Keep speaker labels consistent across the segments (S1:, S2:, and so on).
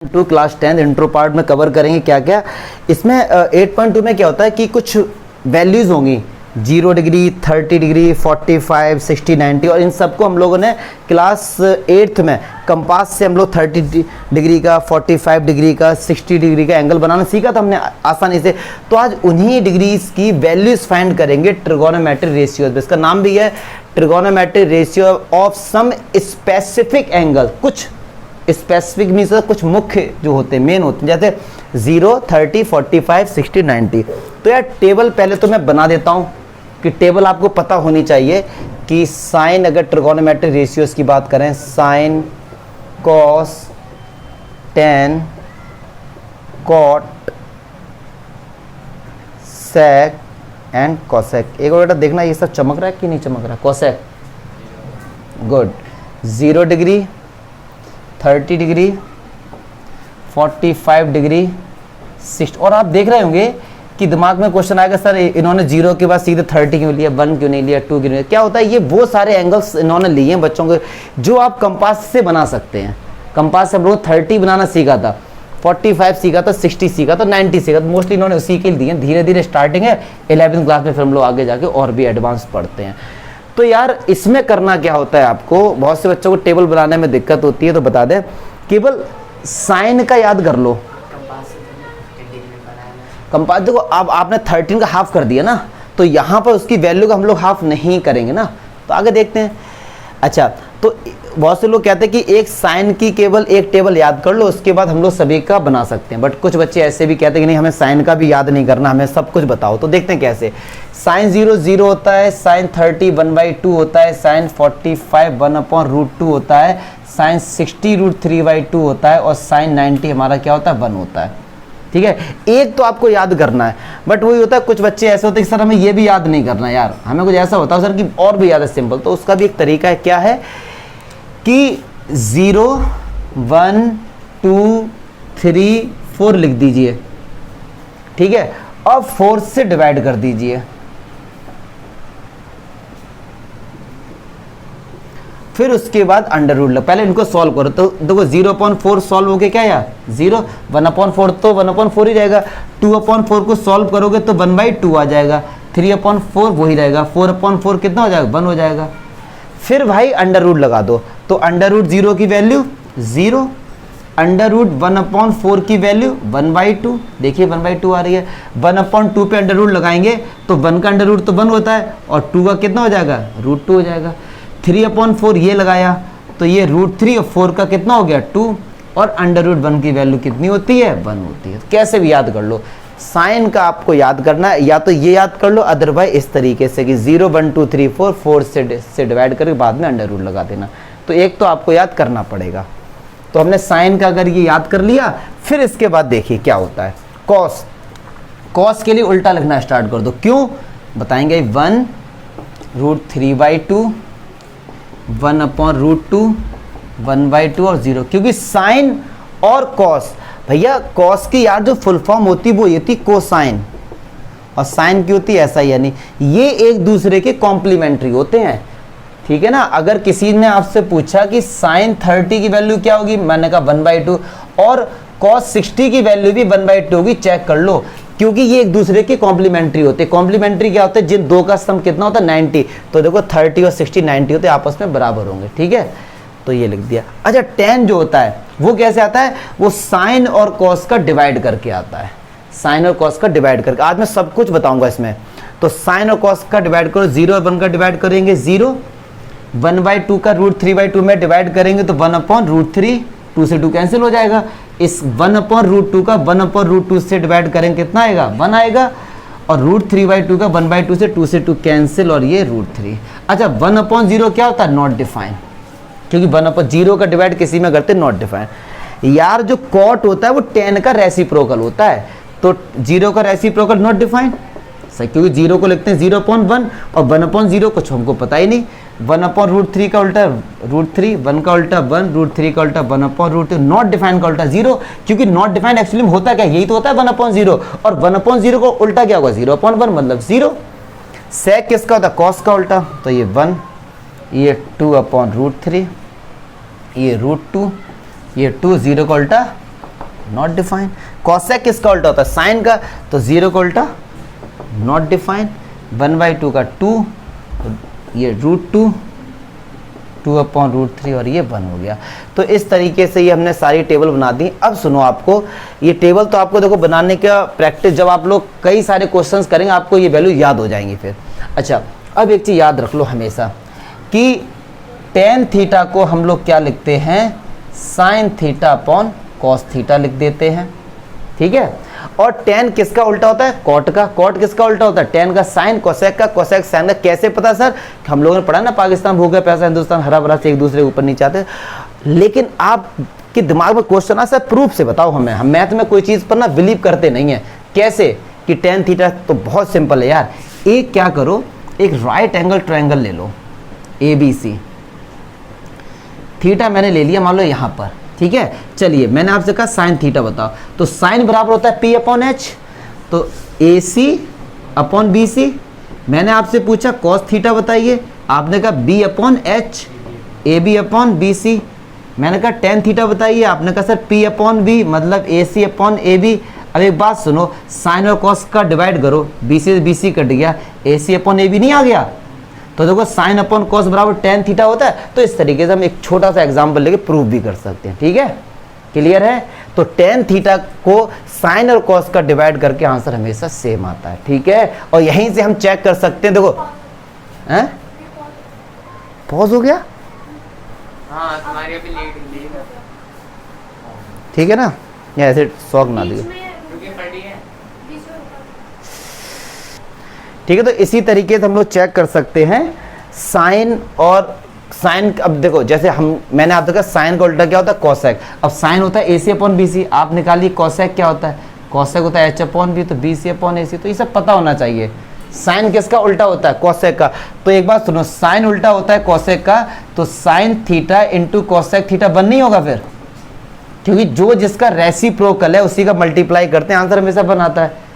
S1: To class 10 intro part में cover करेंगे क्या क्या। इसमें 8.2 में क्या होता है कि कुछ वैल्यूज़ होंगी 0 डिग्री, 30 डिग्री, 45, 60, 90 और इन सबको हम लोगों ने क्लास 8th में कंपास से हम लोग 30 डिग्री का, 45 डिग्री का, 60 डिग्री का एंगल बनाना सीखा था हमने आसानी से। तो आज उन्हीं डिग्रीज की वैल्यूज़ फाइंड करेंगे ट्रिगोनोमेट्रिक रेशियोज। इसका नाम भी है trigonometric ratio of some specific angle. कुछ स्पेसिफिक मीन्स कुछ मुख्य जो होते हैं, मेन होते हैं, जैसे 0, 30, 45, 60, 90। तो यार टेबल पहले तो मैं बना देता हूँ कि टेबल आपको पता होनी चाहिए कि साइन, अगर ट्रिगोनोमेट्रिक रेशियोज की बात करें, sine, cos, tan, cot, sec and cosec. एक और बेटा देखना ये सब चमक रहा है कि नहीं चमक रहा। Cosec, good. 0 degree, 30 degree, 45 degree, 60। और आप देख रहे होंगे कि दिमाग में क्वेश्चन आएगा, सर इन्होंने 0 के बाद सीधे 30 क्यों लिया, 1 क्यों नहीं लिया, 2 क्यों नहीं लिया। क्या होता है, ये वो सारे एंगल्स इन्होंने लिए हैं बच्चों के जो आप कंपास से बना सकते हैं। कंपास से हम लोग 30 बनाना सीखा था, 45 सीखा था, 60 सीखा था, 90 सीखा था। मोस्टली इन्होंने उसी के दिए। धीरे धीरे स्टार्टिंग है, 11th क्लास में फिर हम लोग आगे जाके और भी एडवांस पढ़ते हैं। तो यार इसमें करना क्या होता है, आपको बहुत से बच्चों को टेबल बनाने में दिक्कत होती है, तो बता दें केवल साइन का याद कर लो। कंपास देखो, अब आपने 13 का हाफ कर दिया ना, तो यहाँ पर उसकी वैल्यू का हम लोग हाफ नहीं करेंगे ना। तो आगे देखते हैं। अच्छा, तो बहुत से लोग कहते हैं कि एक साइन की केवल एक टेबल याद कर लो, उसके बाद हम लोग सभी का बना सकते हैं। बट कुछ बच्चे ऐसे भी कहते हैं कि नहीं, हमें साइन का भी याद नहीं करना, हमें सब कुछ बताओ। तो देखते हैं कैसे। साइन 0 0 होता है, साइन 30 1/2 होता है, साइन 45 1/√2 होता है, साइन 60 √3/2 होता है और साइन 90 हमारा क्या होता है, 1 होता है। ठीक है, एक तो आपको याद करना है। बट वही होता है, कुछ बच्चे ऐसे होते हैं कि सर हमें ये भी याद नहीं करना यार, हमें कुछ ऐसा होता है सर कि और भी याद है सिंपल। तो उसका भी एक तरीका है, क्या है कि 0 1 2 3 4 लिख दीजिए। ठीक है, और 4 से डिवाइड कर दीजिए। फिर उसके बाद अंडर रूट लो। पहले इनको सॉल्व करो। तो देखो 0/4 सॉल्व हो गया क्या यार, 0। 1/4 तो 1/4 ही रहेगा। 2/4 को सॉल्व करोगे तो 1/2 आ जाएगा। 3/4 वही रहेगा। 4/4 कितना हो जाएगा, 1 हो जाएगा। फिर भाई अंडर रूट लगा दो। तो अंडर रूट 0 की वैल्यू 0, अंडर रूट 1/4 की वैल्यू 1/2। देखिए 1/2 आ रही है। 1/2 पे अंडर रूट लगाएंगे तो 1 का अंडर रूट तो 1 होता है और 2 का कितना हो जाएगा, √2 हो जाएगा। 3/4 ये लगाया तो ये √3 और 4 का कितना हो गया, 2। और अंडर रूट 1 की वैल्यू कितनी होती है, 1 होती है। कैसे भी याद कर लो। साइन का आपको याद करना है, या तो ये याद कर लो, अदरवाइज इस तरीके से कि 0 1 2 3 4 4 से डिवाइड करके बाद में अंडर रूट लगा देना। तो एक तो आपको याद करना पड़ेगा। तो हमने साइन का अगर ये याद कर लिया, फिर इसके बाद देखिए क्या होता है। कॉस, कॉस के लिए उल्टा लिखना स्टार्ट कर दो। क्यों बताएंगे, 1 √3/2, 1/√2, 1/2 और 0। क्योंकि साइन और कॉस, भैया कॉस की यार जो फुल फॉर्म होती वो ये होती कोसाइन, और साइन की होती ऐसा ही, यानी ये एक दूसरे के कॉम्प्लीमेंट्री होते हैं। ठीक है ना। अगर किसी ने आपसे पूछा कि साइन 30 की वैल्यू क्या होगी, मैंने कहा 1/2, और कॉस 60 की वैल्यू भी 1/2 होगी, चेक कर लो। क्योंकि ये एक दूसरे के कॉम्प्लीमेंट्री होते हैं। कॉम्प्लीमेंट्री क्या होता है, जिन दो का सम कितना होता है, 90। तो देखो 30 और 60 90 होते हैं, आपस में बराबर होंगे। ठीक है, तो ये लिख दिया। अच्छा, tan जो होता है वो कैसे आता है, वो साइन और कॉस का डिवाइड करके आता है। साइन और कॉस का डिवाइड करके, आज मैं सब कुछ बताऊंगा इसमें। तो साइन और कॉस का डिवाइड करो, 0 और 1 का डिवाइड करेंगे 0, 1/2 का √3/2 में डिवाइड करेंगे तो 1/√3, 2 से 2 कैंसिल हो जाएगा। इस 1/√2 का 1/√2 से डिवाइड करेंगे कितना आएगा, 1 आएगा। और √3/2 का 1/2 से 2 से 2 कैंसिल और ये √3। अच्छा, 1/0 क्या होता है, नॉट डिफाइन। क्योंकि 1/0 का डिवाइड किसी में करते नॉट डिफाइन। यार जो कॉट होता है वो tan का रेसिप्रोकल होता है, तो 0 का रेसिप्रोकल नॉट डिफाइन। सही, क्योंकि 0 को लिखते हैं 0/1 और 1/0 कुछ हमको पता ही नहीं। 1/√3 का उल्टा √3, 1 का उल्टा 1, √3 का उल्टा 1/√3, नॉट डिफाइन का उल्टा 0। क्योंकि नॉट डिफाइन एक्चुअली में होता क्या, यही तो होता है 1/0, और 1/0 को उल्टा क्या होगा, 0/1 मतलब 0। सेक किसका होता है, कॉस का उल्टा। तो ये 1, ये 2/√3, ये √2, ये 2, 0 का उल्टा नॉट डिफाइन। कॉसेक किसका उल्टा होता है? साइन का, तो 0 का उल्टा नॉट डिफाइन। 1/2 का 2, ये √2, 2/√3 और ये 1 हो गया। तो इस तरीके से ये हमने सारी टेबल बना दी। अब सुनो, आपको ये टेबल तो आपको देखो बनाने का प्रैक्टिस, जब आप लोग कई सारे क्वेश्चंस करेंगे आपको ये वैल्यू याद हो जाएंगी फिर। अच्छा, अब एक चीज़ याद रख लो हमेशा कि tan थीटा को हम लोग क्या लिखते हैं? sin theta upon cos theta लिख देते हैं, ठीक है। और tan किसका उल्टा होता है? cot का। cot किसका उल्टा होता है? tan का sin, cosec का, cosec sin का। कैसे पता सर? हम लोगों ने पढ़ा ना, पाकिस्तान भूखा प्यासा हिंदुस्तान हरा भरा से एक दूसरे के ऊपर नहीं चाहते। लेकिन आपके दिमाग में क्वेश्चन आ सर प्रूफ से बताओ हमें, हम मैथ में कोई चीज़ पर ना बिलीव करते नहीं है। कैसे कि tan थीटा? तो बहुत सिंपल है यार। एक क्या करो, एक राइट एंगल ट्रायंगल ले लो ABC। थीटा मैंने ले लिया मान लो यहाँ पर, ठीक है। चलिए मैंने आपसे कहा साइन थीटा बताओ, तो साइन बराबर होता है P/H, तो AC अपॉन BC। मैंने आपसे पूछा कॉस थीटा बताइए, आपने कहा B/H, AB अपॉन BC। मैंने कहा टेन थीटा बताइए, आपने कहा सर P/B मतलब AC अपॉन AB। अब एक बात सुनो, साइन और कॉस का डिवाइड करो, BC से BC कट गया, AC अपॉन AB नहीं आ गया? तो देखो साइन अपॉन कॉस बराबर टेन थीटा होता है। तो इस तरीके से हम एक छोटा सा एग्जांपल लेके प्रूव भी कर सकते हैं, ठीक है। क्लियर है? तो टेन थीटा को साइन और कॉस का डिवाइड करके आंसर हमेशा सेम आता है, ठीक है। और यहीं से हम चेक कर सकते हैं, देखो हैं पॉज हो गया,
S2: हाँ तुम्हारी अभी लेट
S1: ठीक है ना, या ऐसे शौक ना दिए, ठीक है। तो इसी तरीके से हम लोग चेक कर सकते हैं साइन और साइन। अब देखो जैसे मैंने आपसे कहा साइन का उल्टा क्या होता है? कॉसेक। अब साइन होता है AC अपॉन BC, आप निकालिए कॉसेक क्या होता है? कॉसेक होता है H/B, तो BC अपॉन AC। तो ये सब पता होना चाहिए। साइन किसका उल्टा होता है? कॉसेक का। तो एक बात सुनो, साइन उल्टा होता है कॉसेक का, तो sine theta into cosec theta 1 नहीं होगा फिर, क्योंकि जो जिसका रेसिप्रोकल है उसी का मल्टीप्लाई करते हैं, आंसर हमेशा 1 आता है।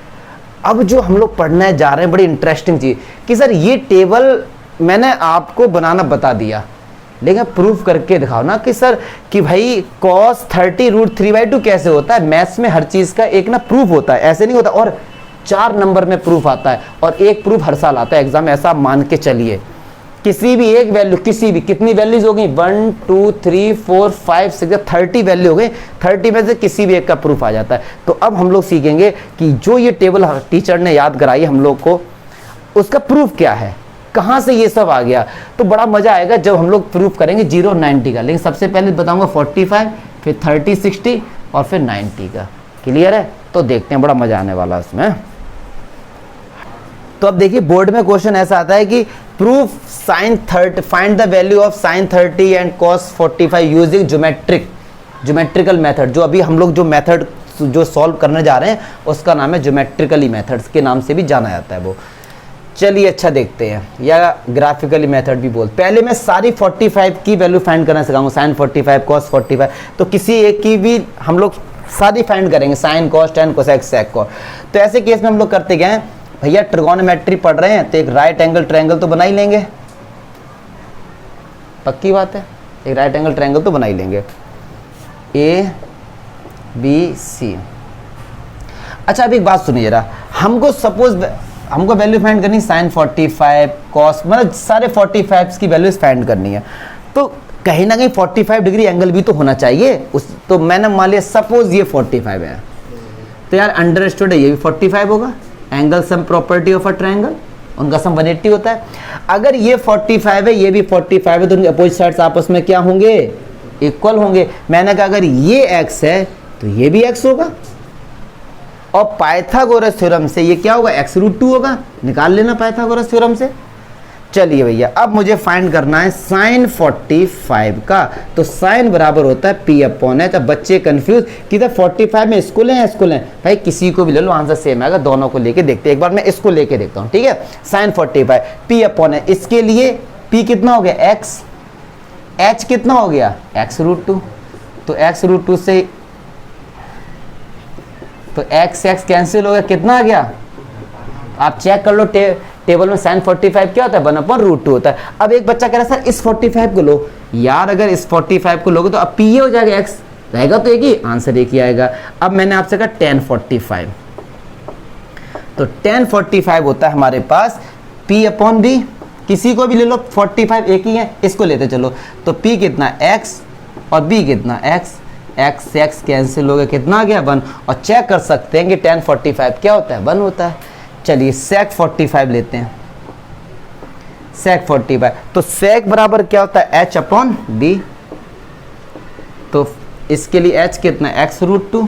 S1: अब जो हम लोग पढ़ने जा रहे हैं बड़ी इंटरेस्टिंग चीज कि सर ये टेबल मैंने आपको बनाना बता दिया, लेकिन प्रूफ करके दिखाओ ना कि सर कि भाई cos 30√3/2 कैसे होता है। मैथ्स में हर चीज का एक ना प्रूफ होता है, ऐसे नहीं होता। और 4 नंबर में प्रूफ आता है, और एक प्रूफ हर साल आता है एग्जाम में, ऐसा मान के चलिए। किसी भी एक वैल्यू, किसी भी, कितनी वैल्यूज हो गई? 1 2 3 4 5 6 30 वैल्यू हो गई। 30 में से किसी भी एक का प्रूफ आ जाता है। तो अब हम लोग सीखेंगे कि जो ये टेबल टीचर ने याद कराई हम लोग को, उसका प्रूफ क्या है, कहाँ से ये सब आ गया। तो बड़ा मजा आएगा जब हम लोग प्रूफ करेंगे 0 और 90 का। लेकिन सबसे पहले बताऊंगा 45, फिर 30 60 और फिर 90 का। क्लियर है? तो देखते हैं, बड़ा मजा आने वाला है उसमें। तो अब देखिए बोर्ड में क्वेश्चन ऐसा आता है कि proof sine 30, find the value of sine 30 and cos 45 using geometrical method. जो अभी हम लोग जो मेथड जो सॉल्व करने जा रहे हैं उसका नाम है ज्योमेट्रिकली मेथड्स के नाम से भी जाना जाता है वो। चलिए अच्छा देखते हैं, या ग्राफिकली मेथड भी बोल। पहले मैं सारी 45 की वैल्यू फाइंड करना सिखाऊंगा, साइन 45 कॉस 45। तो किसी एक की भी हम लोग सारी फाइंड करेंगे, sine cos tan cosec sec cos. तो ऐसे केस में हम लोग करते गए, भैया ट्रिगोनोमेट्री पढ़ रहे हैं तो एक राइट एंगल ट्रायंगल तो बना ही लेंगे, पक्की बात है, एक राइट एंगल ट्रायंगल तो बना ही लेंगे, ABC। अच्छा अब एक बात सुनिए जरा, हमको सपोज हमको वैल्यू फाइंड करनी साइन 45 कॉस, मतलब सारे 45 की वैल्यूज फाइंड करनी है। तो कहीं ना कहीं 45 डिग्री एंगल भी तो होना चाहिए उस। तो मैंने मान लिया सपोज ये 45 है, तो यार अंडरस्टूड है ये भी 45 होगा। Angle sum property of a triangle, उनका सम 180 होता है। अगर ये 45 है ये भी 45 है तो उनके अपोजिट साइड्स आपस में क्या होंगे? इक्वल होंगे। मैंने कहा अगर ये x है तो ये भी x होगा, और पाइथागोरस थ्योरम से ये क्या होगा? x√2 होगा। निकाल लेना पाइथागोरस थ्योरम से। चलिए भैया अब मुझे फाइंड करना है साइन 45 का। तो साइन बराबर होता है P/H। अब बच्चे कंफ्यूज कि 45 में इसको लें या इसको लें, भाई किसी को भी ले लो आंसर सेम आएगा, दोनों को लेके देखते हैं। एक बार मैं इसको लेके देखता हूँ, ठीक है। साइन 45 P/H, इसके लिए P कितना हो गया? x, h कितना हो गया? x√2। तो x√2 से तो x कैंसिल हो गया, कितना आ गया? आप चेक कर लो टेबल में साइन 45 क्या होता है? 1/√2 होता है। अब एक बच्चा कह रहा है सर इस 45 को लो। यार अगर इस 45 को लोगे तो अब P ये हो जाएगा x, रहेगा तो एक ही, आंसर एक ही आएगा। अब मैंने आपसे कहा 1045, तो 1045 होता है हमारे पास P अपॉन B, किसी को भी ले लो, 45 एक ही है, इसको लेते चलो। तो P कितना x और B कितना x, x से x कैंसिल हो गया, कितना आ गया 1, और चेक कर सकते हैं कि 1045 क्या होता है 1 होता है। चलिए sec 45 लेते हैं, sec 45, तो sec बराबर क्या होता है h अपॉन b, तो इसके लिए h कितना x रूट 2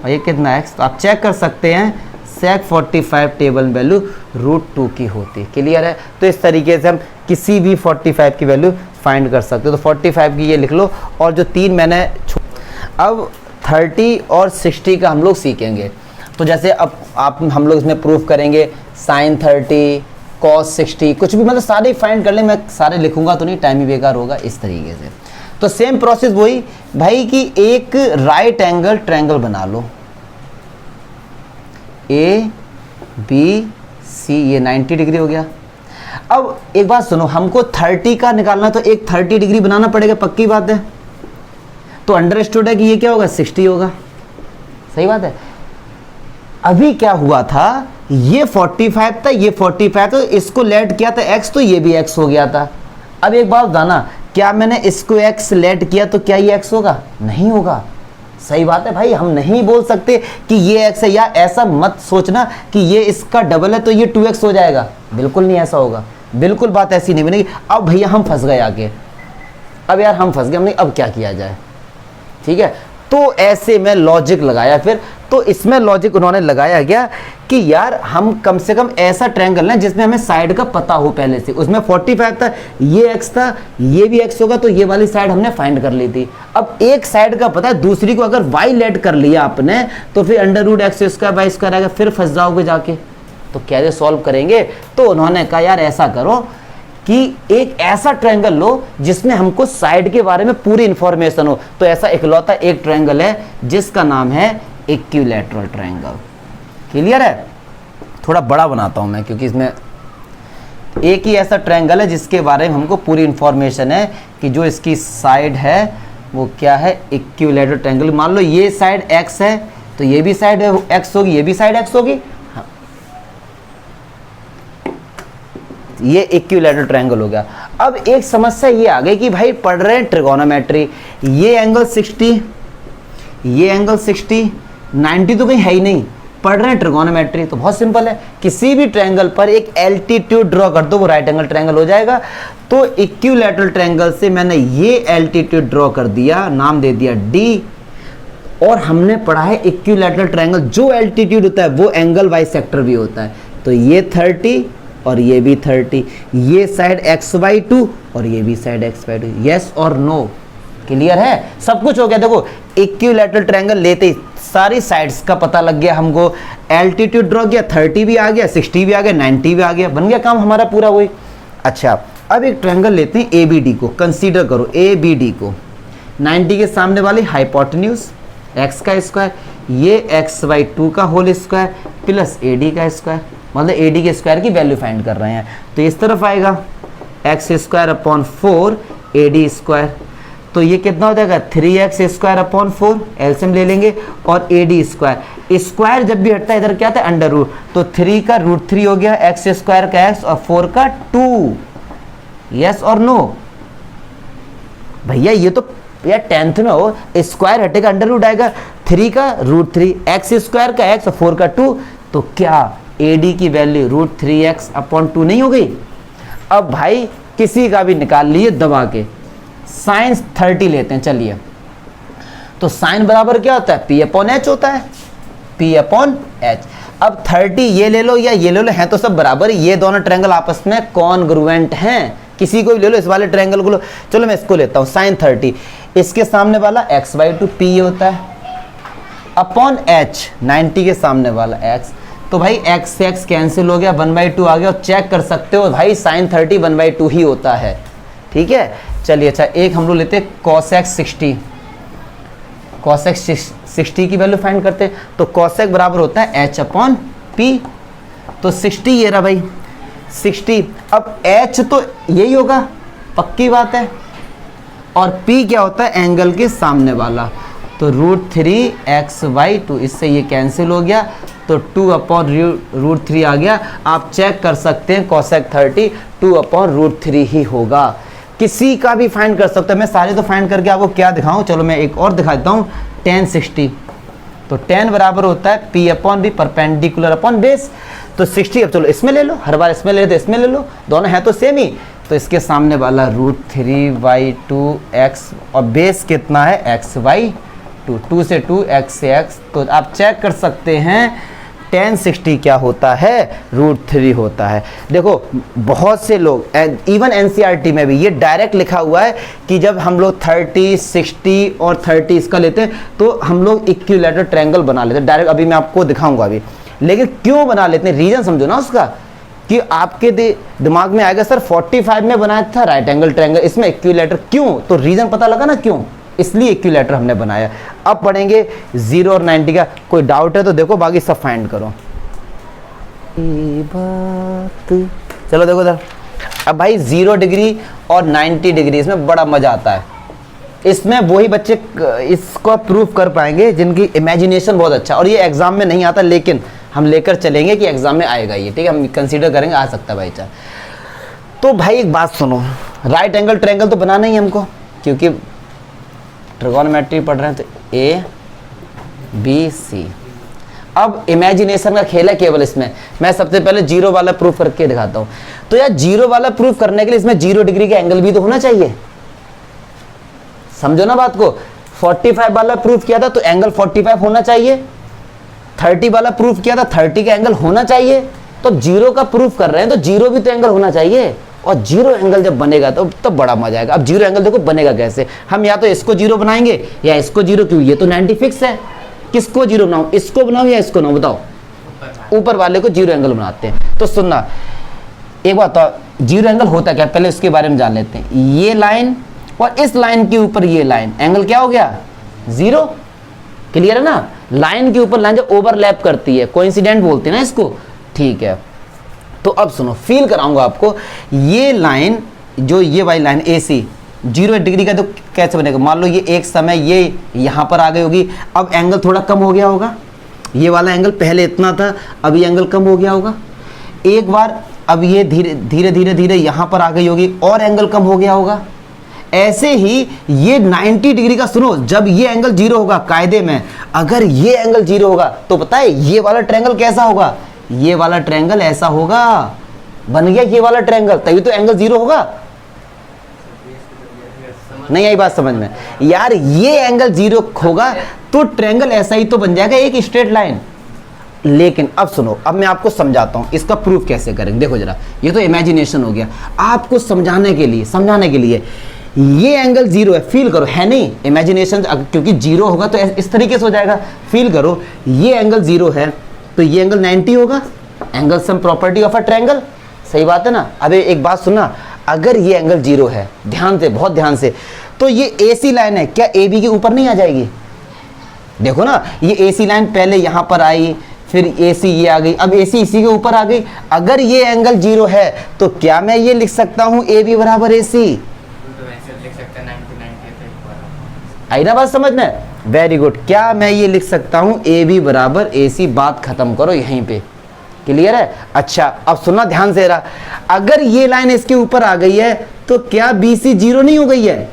S1: और ये कितना x, तो आप चेक कर सकते हैं sec 45 टेबल वैल्यू रूट 2 की होती है। क्लियर है? तो इस तरीके से हम किसी भी 45 की वैल्यू फाइंड कर सकते हो। तो 45 की ये लिख लो, और जो 3 मैंने अब 30 और 60 का हम लोग सीखेंगे। तो जैसे अब हम लोग इसमें प्रूफ करेंगे sin 30 cos 60, कुछ भी मतलब सारे फाइंड कर ले, मैं सारे लिखूंगा तो नहीं, टाइम ही बेकार होगा, इस तरीके से। तो सेम प्रोसेस वही भाई कि एक राइट एंगल ट्रायंगल बना लो, ए बी सी, ये 90 डिग्री हो गया। अब एक बात सुनो, हमको 30 का निकालना तो एक 30 डिग्री बनाना पड़ेगा, पक्की बात है। तो अंडरस्टूड है कि ये क्या होगा 60 होगा, सही बात है। अभी क्या हुआ था, ये 45 था, ये 45 तो इसको लेट किया था x, तो ये भी x हो गया था। अब एक बात बताना, क्या मैंने इसको x लेट किया तो क्या ये x होगा? नहीं होगा। सही बात है भाई, हम नहीं बोल सकते कि ये x है, या ऐसा मत सोचना कि ये इसका डबल है तो ये 2x हो जाएगा, बिल्कुल नहीं ऐसा होगा, बिल्कुल बात ऐसी नहीं बनेगी। अब भैया हम फंस गए आगे, अब यार हम फंस गए, हमने अब क्या किया जाए, ठीक है। तो ऐसे में लॉजिक लगाया फिर, तो इसमें लॉजिक उन्होंने लगाया गया कि यार हम कम से कम ऐसा ट्रायंगल लें जिसमें हमें साइड का पता हो पहले से। उसमें 45 था, ये x था, ये भी x होगा, तो ये वाली साइड हमने फाइंड कर ली थी। अब एक साइड का पता है, दूसरी को अगर y लेट कर लिया आपने तो फिर √x² आएगा, फिर फंस जाओगे जाके। तो कैसे सॉल्व करेंगे? तो उन्होंने कहा यार ऐसा करो कि एक ऐसा ट्रायंगल लो जिसमें हमको साइड के बारे में पूरी इंफॉर्मेशन हो। तो ऐसा इकलौता एक ट्रायंगल है जिसका नाम है इक्विलैटरल ट्रायंगल। क्लियर है? थोड़ा बड़ा बनाता हूं मैं, क्योंकि इसमें एक ही ऐसा ट्रायंगल है जिसके बारे में हमको पूरी इंफॉर्मेशन है कि जो इसकी साइड है वो क्या है, इक्विलैटरल ट्रायंगल। मान लो ये साइड x है तो ये भी साइड x होगी, ये भी साइड x होगी, ये इक्विलैटरल ट्रायंगल हो गया। अब एक समस्या ये आ गई कि भाई पढ़ रहे हैं ट्रिगोनोमेट्री, ये एंगल 60, ये एंगल 60, 90 तो कहीं है ही नहीं, पढ़ रहे हैं ट्रिगोनोमेट्री। तो बहुत सिंपल है, किसी भी ट्रायंगल पर एक एल्टीट्यूड ड्रॉ कर दो, वो राइट एंगल ट्रायंगल हो जाएगा। तो इक्विलैटरल ट्रायंगल से मैंने ये एल्टीट्यूड ड्रॉ कर दिया, नाम दे दिया D, और हमने पढ़ा है इक्विलैटरल ट्रायंगल जो एल्टीट्यूड होता है वो एंगल बाइसेक्टर भी होता है। तो ये 30 और ये भी 30, ये साइड x/2 और ये भी साइड x/2, यस और नो? क्लियर है? सब कुछ हो गया। देखो इक्विलैटरल ट्रायंगल लेते ही सारी साइड्स का पता लग गया हमको, एल्टीट्यूड ड्रॉ किया, 30 भी आ गया, 60 भी आ गया, 90 भी आ गया, बन गया काम हमारा पूरा वही। अच्छा, अब एक ट्रायंगल लेते हैं ABD को, कंसीडर करो ABD को, 90 के सामने वाली हाइपोटेन्यूज x का स्क्वायर, ये x/2 का होल स्क्वायर प्लस AD का स्क्वायर, मतलब AD के स्क्वायर की वैल्यू फाइंड कर रहे हैं। तो इस तरफ आएगा x² / 4 AD², तो ये कितना हो जाएगा 3x² / 4, एलसीएम ले लेंगे, और AD², स्क्वायर जब भी हटता है इधर क्या आता है अंडर रूट, तो 3 का √3 हो गया, x² का x और 4 का 2, यस और नो? भैया ये तो यार 10th में हो, स्क्वायर हटेगा अंडर रूट आएगा, 3 का √3, x² का x और 4 का 2, तो क्या AD की वैल्यू √3x / 2 नहीं हो गई? अब भाई किसी का भी निकाल लिए दबा के, साइन 30 लेते हैं, चलिए। तो साइन बराबर क्या होता है, P/H होता है, P/H। अब 30 ये ले लो या ये ले लो, हैं तो सब बराबर, ये दोनों ट्रायंगल आपस में कॉन्ग्रुएंट हैं, किसी को भी ले लो, इस वाले ट्रायंगल को लो। चलो मैं इसको लेता हूं, साइन 30, इसके सामने वाला x/2 P होता है, अपॉन H 90 के सामने वाला x, तो भाई x से x कैंसिल हो गया, 1/2 आ गया, और चेक कर सकते हो भाई साइन 30 1/2 ही होता है, ठीक है। चलिए अच्छा, एक हम लोग लेते हैं cos x 60, cos x 60 की वैल्यू फाइंड करते हैं। तो cos x बराबर होता है H/P, तो 60 ये रहा भाई 60। अब H तो यही होगा, पक्की बात है, और P क्या होता है, एंगल के सामने वाला। तो √3xy2, इससे ये कैंसिल हो गया, तो 2/√3 आ गया। आप चेक कर सकते हैं cosec 30 2/√3 ही होगा। किसी का भी फाइंड कर सकते हैं, मैं सारे तो फाइंड करके आपको क्या दिखाऊं, चलो मैं एक और दिखा देता हूँ, tan 60। तो tan बराबर होता है P/B परपेंडिकुलर अपॉन बेस। तो 60 अब चलो इसमें ले लो, हर बार इसमें ले लेते इसमें ले लो, दोनों है तो सेम ही। तो इसके सामने वाला √3y2x और बेस कितना है xy2, 2 से 2 x से x। तो आप चेक कर सकते हैं tan 60 क्या होता है, √3 होता है। देखो बहुत से लोग इवन NCERT में भी ये डायरेक्ट लिखा हुआ है कि जब हम लोग 30, 60 और 30 इसका लेते हैं तो हम लोग इक्विलैटरल ट्रायंगल बना लेते हैं डायरेक्ट। अभी मैं आपको दिखाऊंगा अभी, लेकिन क्यों बना लेते हैं, रीजन समझो ना उसका, कि आपके दिमाग में आएगा सर 45 में बनाया था राइट एंगल ट्रायंगल, इसमें इक्विलैटर क्यों, तो रीजन पता लगा ना क्यों, इसलिए इक्विलैटर हमने बनाया। अब पढ़ेंगे 0 और 90 का, कोई डाउट है तो देखो, बाकी सब फाइंड करो। चलो देखो इधर, अब भाई 0 डिग्री और 90 डिग्री, इसमें बड़ा मजा आता है। इसमें वही बच्चे इसको प्रूव कर पाएंगे जिनकी इमेजिनेशन बहुत अच्छा, और ये एग्जाम में नहीं आता लेकिन हम लेकर चलेंगे कि एग्जाम में आएगा ये, ठीक है, हम कंसीडर करेंगे आ सकता है भाई चार। तो भाई एक बात सुनो, राइट एंगल ट्रायंगल तो बनाना ही हमको, क्योंकि ट्रिगोनोमेट्री पढ़ रहे हैं, तो ABC। अब इमेजिनेशन का खेल है केवल इसमें। मैं सबसे पहले 0 वाला प्रूफ करके दिखाता हूं। तो यार 0 वाला प्रूफ करने के लिए इसमें 0 डिग्री का एंगल भी तो होना चाहिए, समझो ना बात को। 45 वाला प्रूफ किया था तो एंगल 45 होना चाहिए, 30 वाला प्रूफ किया था 30 का एंगल होना चाहिए। तो 0 का प्रूफ कर रहे हैं तो 0 भी तो एंगल होना चाहिए, और 0 एंगल जब बनेगा तो बड़ा मजा आएगा। अब 0 एंगल देखो बनेगा कैसे, हम या तो इसको 0 बनाएंगे या इसको 0, क्यों ये तो 90 फिक्स है। किसको 0 बनाऊं, इसको बनाऊं या इसको बनाऊं, बताओ। ऊपर वाले को 0 एंगल बनाते हैं। तो सुनना एक बात, 0 एंगल होता क्या, पहले उसके बारे में जान लेते हैं। ये लाइन और इस लाइन के ऊपर ये लाइन, एंगल क्या हो गया, 0। क्लियर है ना, लाइन के ऊपर लाइन जब ओवरलैप करती है, कोइंसिडेंट बोलते हैं ना इसको, ठीक है। तो अब सुनो, फील कराऊंगा आपको, ये लाइन जो ये वाली लाइन AC 0 डिग्री का तो कैसे बनेगा, मान लो ये एक समय ये यहां पर आ गई होगी, अब एंगल थोड़ा कम हो गया होगा, ये वाला एंगल पहले इतना था, अब ये एंगल कम हो गया होगा। एक बार अब ये धीरे धीरे धीरे धीरे यहां पर आ गई होगी और एंगल कम हो गया होगा। ऐसे ही ये 90 डिग्री का, सुनो, जब ये एंगल 0 होगा, कायदे में अगर ये एंगल 0 होगा तो पता है ये वाला ट्रायंगल कैसा होगा, ये वाला ट्रायंगल ऐसा होगा, बन गया ये वाला ट्रायंगल, तभी तो एंगल 0 होगा। नहीं आई बात समझ में यार, ये एंगल 0 होगा तो ट्रायंगल ऐसा ही तो बन जाएगा, एक स्ट्रेट लाइन। लेकिन अब सुनो, अब मैं आपको समझाता हूं इसका प्रूफ कैसे करेंगे। देखो जरा, ये तो इमेजिनेशन हो गया, आपको समझाने के लिए ये एंगल 0 है, फील करो, है नहीं इमेजिनेशन, क्योंकि 0 होगा तो इस तरीके से हो जाएगा। फील करो, ये एंगल 0 है तो ये एंगल 90 होगा, angle sum property of a triangle, सही बात है ना। अब एक बात सुनना, अगर ये एंगल 0 है, ध्यान से, बहुत ध्यान से, तो ये AC लाइन है, क्या AB के ऊपर नहीं आ जाएगी। देखो ना, ये AC लाइन पहले यहां पर आई, फिर AC ये आ गई, अब AC इसी के ऊपर आ गई। अगर ये एंगल 0 है तो क्या मैं ये लिख सकता हूं AB बराबर AC, आई ना बात समझ में, वेरी गुड। क्या मैं ये लिख सकता हूं AB बराबर AC, बात खत्म करो यहीं पे, क्लियर है। अच्छा अब सुनना ध्यान से रहा, अगर ये लाइन इसके ऊपर आ गई है तो क्या BC 0 नहीं हो गई है,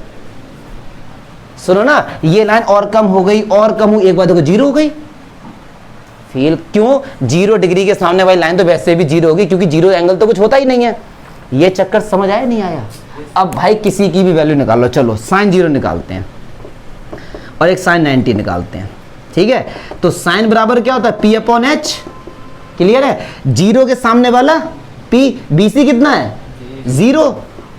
S1: सुनो ना, ये लाइन और कम हो गई और कम हुई, एक बार देखो 0 हो गई। फील क्यों, 0 डिग्री के सामने वाली लाइन तो वैसे भी 0 होगी, क्योंकि 0 एंगल तो कुछ होता ही नहीं है। ये चक्कर समझ आया नहीं आया। अब भाई किसी की भी वैल्यू निकाल लो, चलो sin 0 निकालते हैं और एक sin 90 निकालते हैं, ठीक है। तो sin बराबर क्या होता है, P/H, क्लियर है। 0 के सामने वाला P, BC कितना है 0,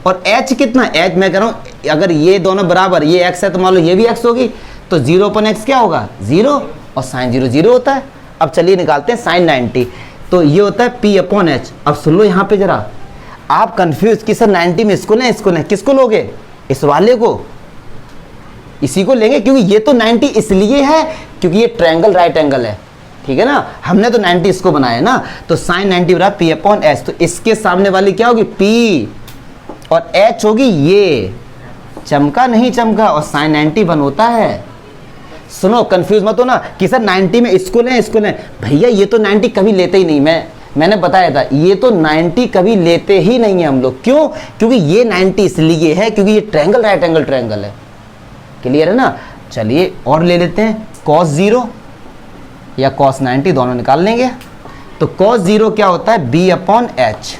S1: और H कितना, H मैं कह रहा हूं अगर ये दोनों बराबर, ये x है तो मान लो ये भी x होगी, तो 0/x क्या होगा 0, और sin 0 0 होता है। अब चलिए निकालते हैं sin 90, तो ये होता है P/H। अब सुन लो यहाँ पे जरा, आप कंफ्यूज कि सर 90 में इसको लें, किसको लोगे, इस वाले को, इसी को लेंगे, क्योंकि ये तो 90 इसलिए है क्योंकि ये ट्रायंगल राइट एंगल है, ठीक है ना, हमने तो 90 इसको बनाया ना। तो sin 90 बराबर P/H, तो इसके सामने वाली क्या होगी P, और H होगी ये, चमका नहीं चमका, और साइन 90 1 होता है। सुनो कंफ्यूज मत हो ना कि सर 90 में इसको लें भैया, ये तो 90 कभी लेते ही नहीं। मैंने बताया था ये तो 90 कभी लेते ही नहीं है हम लोग। क्यों? क्योंकि ये 90 इसलिए है क्योंकि ये ट्रायंगल राइट एंगल ट्रायंगल है। क्लियर है ना? चलिए और ले लेते हैं cos 0 या cos 90, दोनों निकाल लेंगे। तो cos 0 क्या होता है? b/h।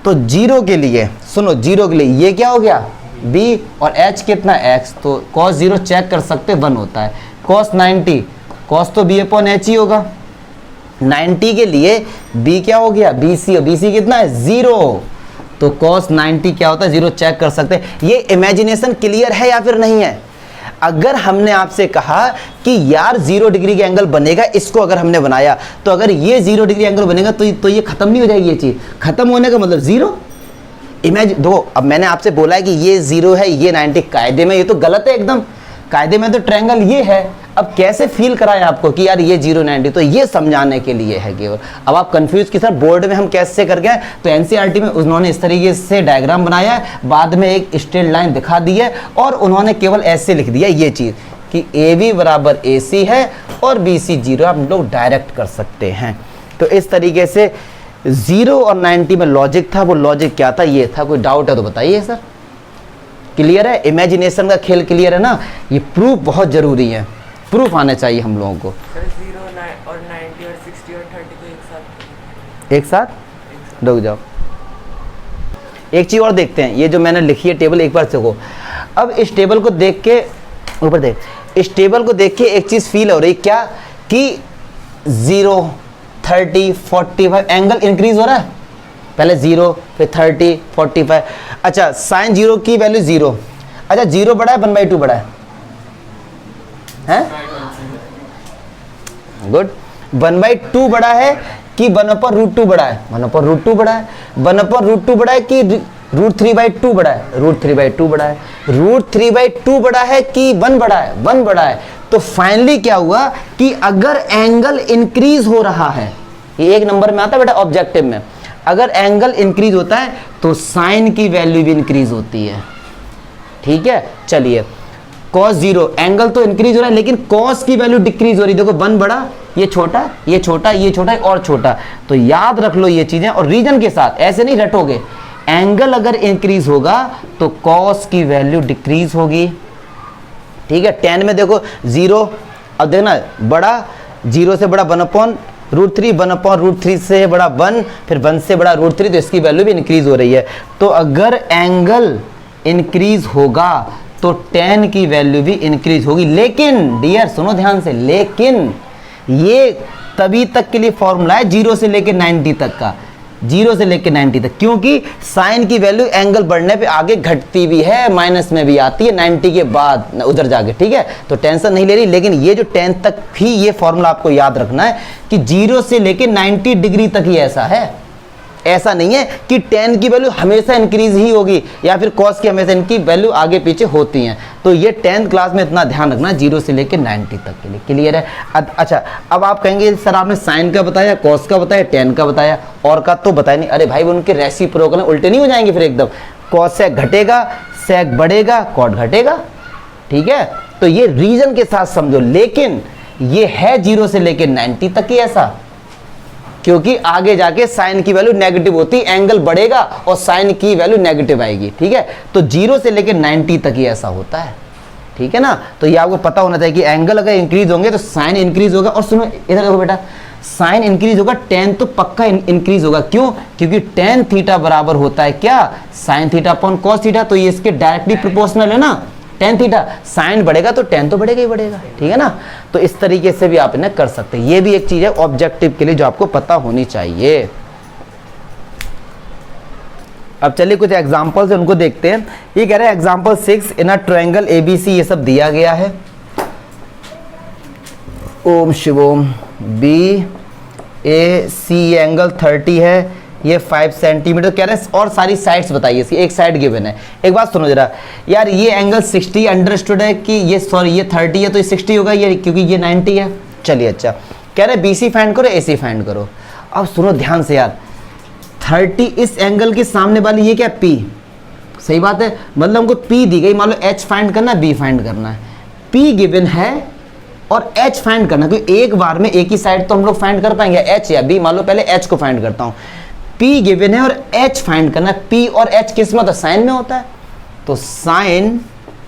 S1: तो 0 के लिए सुनो, 0 के लिए ये क्या हो गया b, और h कितना x, तो cos 0 चेक कर सकते 1 होता है। cos 90, cos तो b/h ही होगा। 90 के लिए b क्या हो गया bc, और bc कितना है 0, तो cos 90 क्या होता है 0 चेक कर सकते हैं। ये इमेजिनेशन क्लियर है या फिर नहीं है? अगर हमने आपसे कहा कि यार 0 डिग्री का एंगल बनेगा, इसको अगर हमने बनाया तो अगर ये 0 डिग्री एंगल बनेगा तो ये खत्म नहीं हो जाएगी। ये चीज खत्म होने का मतलब 0। इमेजिन दो, अब मैंने आपसे बोला है कि ये 0 है, ये 90, कायदे में ये तो गलत है एकदम। कायदे में तो ट्रायंगल ये है। अब कैसे फील कराएं आपको कि यार ये 0 90, तो ये समझाने के लिए है केवल। अब आप कंफ्यूज कि सर बोर्ड में हम कैसे कर गए, तो एनसीईआरटी में उन्होंने इस तरीके से डायग्राम बनाया है, बाद में एक स्ट्रेट लाइन दिखा दी है, और उन्होंने केवल ऐसे लिख दिया ये चीज़ कि AB बराबर AC है और BC 0, आप लोग डायरेक्ट कर सकते हैं। तो इस तरीके से 0 और 90 में लॉजिक था। वो लॉजिक क्या था? ये था। कोई डाउट है तो बताइए सर। क्लियर है? इमेजिनेशन का खेल क्लियर है ना? ये प्रूफ बहुत जरूरी है, प्रूफ आने चाहिए हम लोगों को।
S2: सर 0 और 90 और 60 और 30 को
S1: एक साथ रुक जाओ, एक चीज और देखते हैं। ये जो मैंने लिखी है टेबल, एक बार देखो। अब इस टेबल को देख के ऊपर देख, इस टेबल को देख के एक चीज फील हो रही क्या कि 0 30 45 एंगल इंक्रीज हो रहा है। पहले 0 फिर 30 45। अच्छा साइन 0 की वैल्यू 0। अच्छा 0 बड़ा है 1/2 बड़ा है? गुड। 1/2 बड़ा है कि 1/√2 बड़ा है? 1/√2 बड़ा है। 1/√2 बड़ा है कि √3/2 बड़ा है? √3/2 बड़ा है। √3/2 बड़ा है कि 1 बड़ा है? 1 बड़ा है। तो फाइनली क्या हुआ कि अगर एंगल इंक्रीज हो रहा है, ये 1 नंबर में आता है बेटा ऑब्जेक्टिव में, अगर एंगल इंक्रीज होता है तो साइन की वैल्यू भी इंक्रीज होती है। ठीक है, चलिए cos 0 एंगल तो इंक्रीज हो रहा है, लेकिन cos की वैल्यू डिक्रीज हो रही है। देखो 1 बड़ा, ये छोटा, ये छोटा, ये छोटा और छोटा। तो याद रख लो ये चीजें, और रीजन के साथ ऐसे नहीं रटोगे। एंगल अगर इंक्रीज होगा तो cos की वैल्यू डिक्रीज होगी। ठीक है, 10 में देखो 0, अब देखना बड़ा, 0 से बड़ा 1/√3, 1/√3 से बड़ा 1, फिर 1 से बड़ा √3, तो इसकी वैल्यू भी इंक्रीज हो रही है। तो अगर एंगल इंक्रीज होगा तो tan की वैल्यू भी इंक्रीज होगी। लेकिन डियर सुनो ध्यान से, लेकिन ये तभी तक के लिए फॉर्मूला है 0 से लेकर 90 तक का, 0 से लेकर 90 तक, क्योंकि साइन की वैल्यू एंगल बढ़ने पे आगे घटती भी है, माइनस में भी आती है 90 के बाद उधर जाके। ठीक है, तो टेंशन नहीं ले रही। लेकिन ये जो 10 तक भी ये फॉर्मूला आपको याद रखना है कि 0 से लेकर 90 डिग्री तक ही ऐसा है। ऐसा नहीं है कि tan की वैल्यू हमेशा इंक्रीज ही होगी या फिर cos की हमेशा इनकी वैल्यू आगे पीछे होती हैं। तो ये 10th क्लास में इतना ध्यान रखना, 0 से लेकर 90 तक के लिए। क्लियर है? अच्छा अब आप कहेंगे सर आपने साइन का बताया, cos का बताया, tan का बताया, और का तो बताया नहीं। अरे भाई उनके रेसिप्रोकल उल्टे नहीं हो जाएंगे फिर एकदम? cos sec घटेगा, sec बढ़ेगा, cot घटेगा। ठीक है, तो ये रीजन के साथ समझो। लेकिन ये है 0 से लेकर 90 तक ही ऐसा, क्योंकि आगे जाके साइन की वैल्यू नेगेटिव होती, एंगल बढ़ेगा और साइन की वैल्यू नेगेटिव आएगी। ठीक है, तो 0 से लेकर 90 तक ही ऐसा होता है। ठीक है ना? तो ये आपको पता होना चाहिए कि एंगल अगर इंक्रीज होंगे तो साइन इंक्रीज होगा। और सुनो इधर देखो बेटा, साइन इंक्रीज होगा, tan तो पक्का इंक्रीज होगा। क्यों? क्योंकि tan थीटा बराबर होता है क्या? Sine theta upon cos theta. तो ये इसके डायरेक्टली प्रोपोर्शनल है ना tan थीटा। साइन बढ़ेगा तो tan तो बढ़ेगा ही बढ़ेगा। ठीक है ना? तो इस तरीके से भी आप इन्हें कर सकते हैं। ये भी एक चीज है ऑब्जेक्टिव के लिए जो आपको पता होनी चाहिए। अब चलिए कुछ एग्जांपल्स है उनको देखते हैं। ये कह रहे हैं example 6 in a triangle ABC, ये सब दिया गया है। ओम शिवोम। BAC एंगल 30 है, ये 5 सेंटीमीटर कह रहे हैं, और सारी साइड्स बताइए इसकी। एक साइड गिवन है। एक बात सुनो जरा यार, ये एंगल 60 अंडरस्टूड है कि ये, सॉरी ये 30 है तो ये 60 होगा ये, क्योंकि ये 90 है। चलिए अच्छा, कह रहे हैं BC फाइंड करो, AC फाइंड करो। अब सुनो ध्यान से यार, 30 इस एंगल के सामने वाली ये क्या P, सही बात है, मतलब हमको P दी गई, मान लो H फाइंड करना है, B फाइंड करना है। P गिवन है और H फाइंड करना है, क्योंकि एक बार में एक ही साइड तो हम लोग फाइंड कर पाएंगे, H या B। मान लो पहले H को फाइंड करता हूँ, P गिवन है और H फाइंड करना है। P और H किस में होता है? साइन में होता है। तो साइन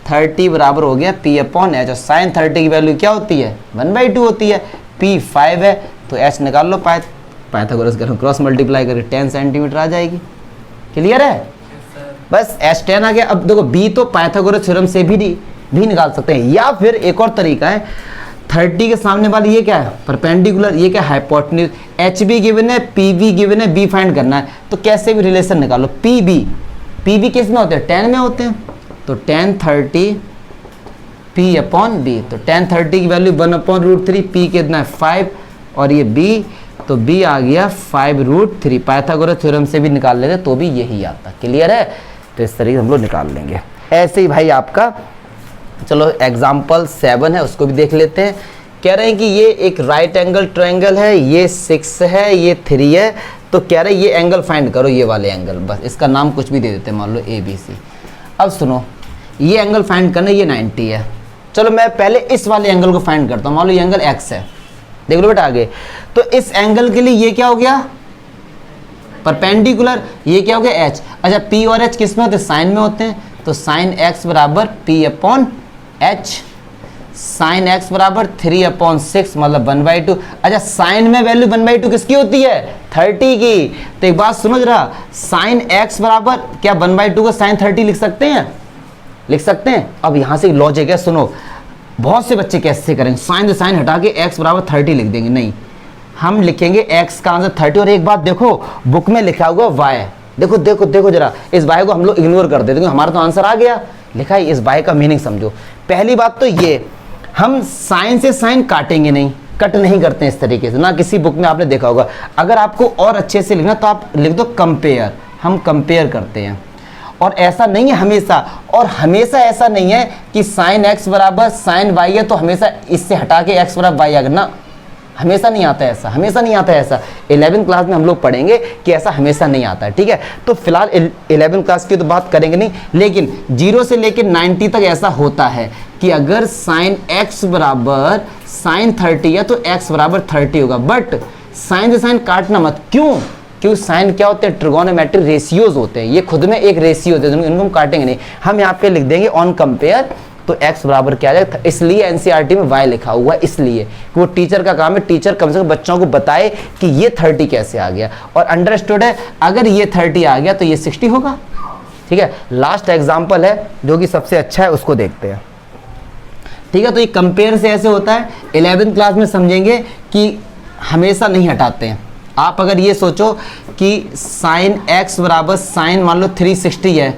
S1: 30 बराबर हो गया P अपॉन H, और साइन 30 की वैल्यू क्या होती है? 1/2 होती है। P 5 है तो H निकाल लो, पाइथागोरस करो, क्रॉस मल्टीप्लाई करके 10 सेंटीमीटर आ जाएगी। क्लियर है? बस H 10 आ गया। अब देखो B तो पाइथागोरस थ्योरम से भी निकाल सकते हैं, या फिर एक और तरीका है, 30 के सामने वाली ये क्या है? परपेंडिकुलर, ये क्या है? हाइपोटेन्यूज। एच बी गिवन है, पी बी गिवन है, बी फाइंड करना है, तो कैसे भी रिलेशन निकालो। पी बी किस में होते हैं? 10 में होते हैं। तो 10 30 पी अपॉन बी, तो 10 30 की वैल्यू 1/√3, पी कितना है? 5, और ये बी, तो बी आ गया 5√3। पाइथागोरस थ्योरम से भी निकाल लेते तो भी यही आता। क्लियर है? तो इस तरीके हम लोग निकाल लेंगे। ऐसे ही भाई आपका, चलो एग्जाम्पल 7 है, उसको भी देख लेते हैं। कह रहे हैं कि ये एक राइट एंगल ट्रायंगल है, ये 6 है, ये 3 है, तो कह रहे हैं ये एंगल फाइंड करो, ये वाले एंगल, बस इसका नाम कुछ भी दे देते हैं, मान लो ABC। अब सुनो, ये एंगल फाइंड करना, ये 90 है। चलो मैं पहले इस वाले एंगल को फाइंड करता हूँ, मान लो ये एंगल X है, देख लो बेटा आगे। तो इस एंगल के लिए ये क्या हो गया? परपेंडिकुलर। ये क्या हो गया? H। अच्छा, P और H किस में होते हैं? साइन में होते हैं। तो साइन X बराबर P upon H, sine X बराबर 3/6, मतलब 1/2। अच्छा, साइन में वैल्यू 1/2 किसकी होती है? 30 की। तो एक बात समझ रहा, साइन X बराबर क्या 1/2 को साइन 30 लिख सकते हैं? लिख सकते हैं। अब यहाँ से लॉजिक है, सुनो, बहुत से बच्चे कैसे करेंगे, साइन से साइन हटा के X बराबर 30 लिख देंगे। नहीं, हम लिखेंगे X का आंसर 30। और एक बात देखो, बुक में लिखा हुआ Y, देखो देखो देखो जरा, इस Y को हम लोग इग्नोर कर देते क्योंकि हमारा तो आंसर आ गया, लिखा है। इस Y का मीनिंग समझो। पहली बात तो ये, हम साइन से साइन काटेंगे नहीं, कट नहीं करते हैं इस तरीके से, ना किसी बुक में आपने देखा होगा। अगर आपको और अच्छे से लिखना तो आप लिख दो कंपेयर, हम कंपेयर करते हैं। और ऐसा नहीं है हमेशा, और हमेशा ऐसा नहीं है कि साइन X बराबर साइन Y है तो हमेशा इससे हटा के X बराबर Y आएगा ना, हमेशा नहीं आता है ऐसा, हमेशा नहीं आता है ऐसा। 11वीं क्लास में हम लोग पढ़ेंगे कि ऐसा हमेशा नहीं आता है, ठीक है। तो फिलहाल 11वीं क्लास की तो बात करेंगे नहीं, लेकिन 0 से लेकर 90 तक ऐसा होता है कि अगर साइन X बराबर साइन 30 है तो X बराबर 30 होगा। बट साइन से साइन काटना मत, क्यों? क्योंकि साइन क्या होते हैं? ट्रिगोनोमेट्रिक रेशियोज होते हैं, ये खुद में एक रेशियो होते हैं, इनको हम काटेंगे नहीं। हम यहाँ पे लिख देंगे ऑन कंपेयर, तो x बराबर क्या आ जाएगा? इसलिए एनसीईआरटी में y लिखा हुआ है, इसलिए कि वो टीचर का काम है, टीचर कम से कम बच्चों को बताए कि ये 30 कैसे आ गया। और अंडरस्टूड है, अगर ये 30 आ गया तो ये 60 होगा, ठीक है। लास्ट एग्जाम्पल है जो कि सबसे अच्छा है, उसको देखते हैं, ठीक है। तो ये कंपेयर से ऐसे होता है, 11वीं क्लास में समझेंगे कि हमेशा नहीं हटाते हैं। आप अगर ये सोचो कि साइन x बराबर साइन मान लो 360 है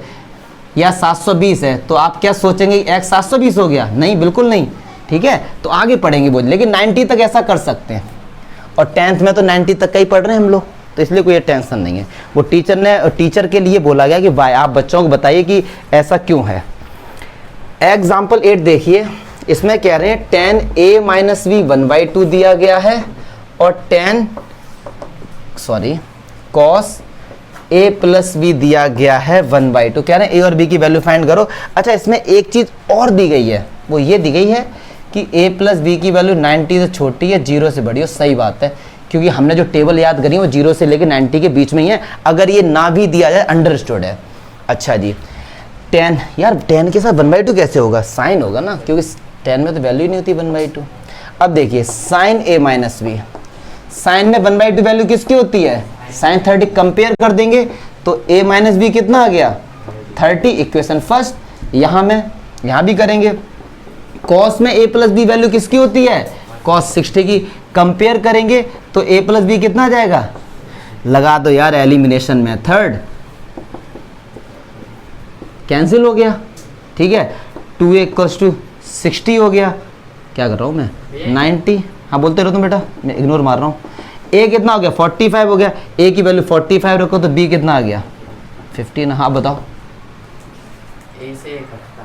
S1: या 720 है, तो आप क्या सोचेंगे? x 720 हो गया? नहीं, बिल्कुल नहीं, ठीक है। तो आगे पढ़ेंगे बोझ, लेकिन 90 तक ऐसा कर सकते हैं। और 10th में तो 90 तक का ही पढ़ रहे हैं हम लोग, तो इसलिए कोई टेंशन नहीं है। वो टीचर के लिए बोला गया कि भाई आप बच्चों को बताइए कि ऐसा क्यों है। एग्जाम्पल 8 देखिए, इसमें कह रहे हैं tan a माइनस v 1/2 दिया गया है, और cos a प्लस v दिया गया है 1/2। कह रहे हैं a और b की वैल्यू फाइंड करो। अच्छा, इसमें एक चीज और दी गई है, वो ये दी गई है कि a प्लस b की वैल्यू 90 से छोटी है, 0 से बड़ी हो। सही बात है, क्योंकि हमने जो टेबल याद करी है वो 0 से लेकर 90 के बीच में ही है। अगर ये ना भी दिया जाए, अंडरस्टूड है। अच्छा जी, 10, यार 10 के साथ 1/2 कैसे होगा? साइन होगा ना, क्योंकि 10 में तो वैल्यू नहीं होती 1/2। अब देखिए sine a minus v, sine में 1/2 वैल्यू किसकी होती है? साइन 30। कंपेयर कर देंगे तो a माइनस बी कितना आ गया? 30। इक्वेशन फर्स्ट, यहाँ भी करेंगे। कॉस में a प्लस बी वैल्यू किसकी होती है? कॉस 60 की। कंपेयर करेंगे तो a प्लस बी कितना आ जाएगा? लगा दो यार एलिमिनेशन मेथड, कैंसिल हो गया, ठीक है। 2a = 60 हो गया। क्या कर रहा हूँ मैं? 90। हाँ बोलते रहो तुम बेटा, मैं इग्नोर मार रहा हूँ। a कितना हो गया? 45 हो गया। a की वैल्यू 45 रखो तो b कितना आ गया? 15। हाँ बताओ।
S2: a से एक हटता,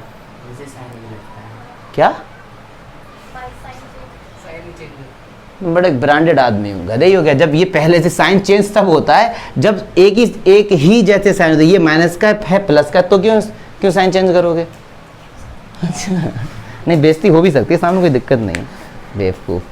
S2: इसे साइन में लगता है।
S1: क्या?
S2: साइन चेंज
S1: बड़ा ब्रांडेड आदमी हूँ, गधे ही हो गया। जब ये पहले से साइन चेंज तब होता है जब एक ही जैसे साइन होते हैं। ये माइनस का है प्लस का, तो क्यों क्यों साइन चेंज करोगे? अच्छा नहीं, बेइज्जती हो भी सकती है, सामने कोई दिक्कत नहीं, बेवकूफ़।